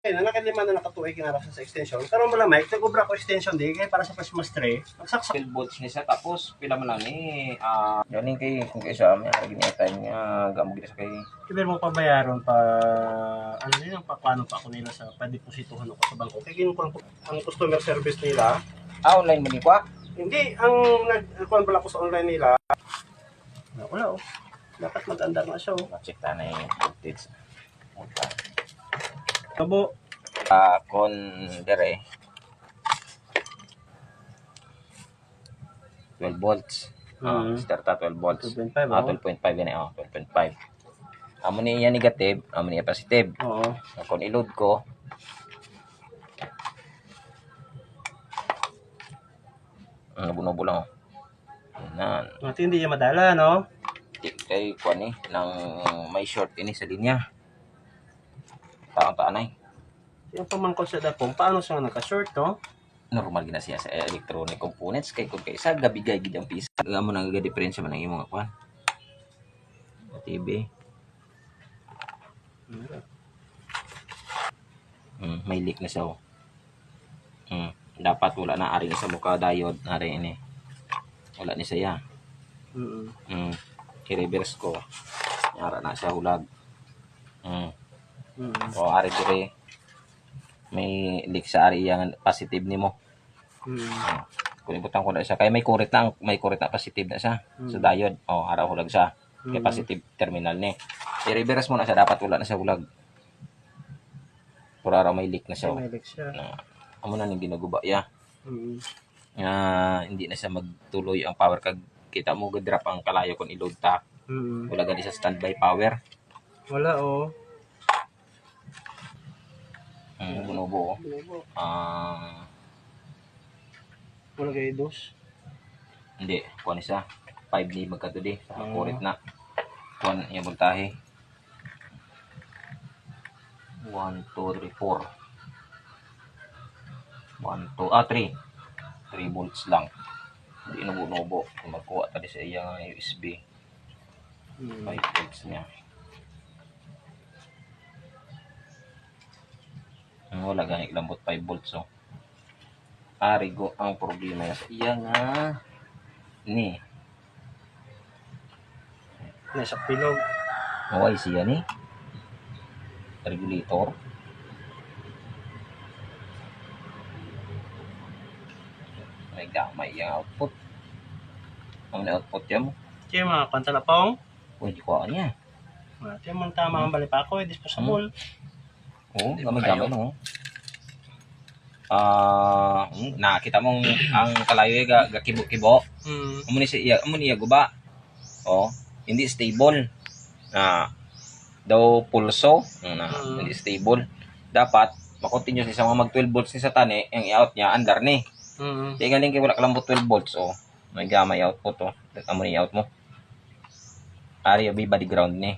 Ay, na nakalima na nakatuig kinara sa extension. Karon mo lang mic, nag-ubra ko extension di kay para sa Christmas tree. Nagsaksak 12 volts ni siya tapos pila man lang ni galing kay kung kay sa amin ginita niya gamo gid sa kay kiber mo pabayaron pa ano nila pa paano pa ako nila sa pa-depositohan ako sa bangko. Kay ginukuan ko ang customer service nila. online mo ni kwa Hindi ang nagkuan pala ko sa online nila. Wala oh. Dapat mag-andar na siya oh. check ta na yung voltage Kabo. kon dere 12 volts. Start 12 volts. 2.5 12.5 yan 12.5. Amo ni yan negative, amo ni positive. Oo. Kung i-load ko nabunobo lang. Nan. Mati hindi niya madala no. Kay kuan ni nang may short ini sa linya. Taon-taon ay. Yung pamangkol sa dapong, paano siya naka-short no? Normal gina siya sa electronic components kay kung kaysa gabigay gid ang pisa. Amo nang diferensya man ang imong kuan. TV. May leak na siya. Dapat wala na ari sa mukha diode ari ini. Wala ni siya. I-reverse ko. Yara na siya hulag. O ari dire may leak sa ari yang positive nimo. Kung ibutan ko na siya kay may kurit na positive na siya sa diode. O ara hulag siya. Kay positive terminal ni. I-reverse mo na siya dapat wala na siya hulag. Pura raw may leak na siya. May leak siya. Amo na ning ginaguba ya. Hindi na siya magtuloy ang power kag kita mo drop ang kalayo kung i-load ta. Wala gani sa standby power. Wala oh. Bunubo. Wala kay dos. Hindi, kuha ni siya. 5 ni magkato di. Kurit na. Kuha yung voltahe. 1, 2, 3, 4. 3. 3 volts lang. Hindi inubo-nubo. Kung magkuha tadi sa iyang USB. 5 volts niya. Wala gani lambot 5 volts oh. Arigo ang problema sa iya nga ni. Nasa pilog. Maway siya ni. Regulator. May gamay yung output. Ang output yan mo. Kaya mga pantalapong. Pwede ko niya. Kaya mga tama ang balipa ko. Disposable. Oo, gamay-gamay no. Nakita mong ang kalayo ga kibo-kibo. Amo ni siya guba. Oh, hindi stable. Daw pulso, hindi stable. Dapat makontinue siya mga mag 12 volts ni sa tani, ang i-out niya andar ni. Kaya galing kay wala kalambot 12 volts oh. May gamay output oh. Amo ni out mo. Ari abi body ground ni.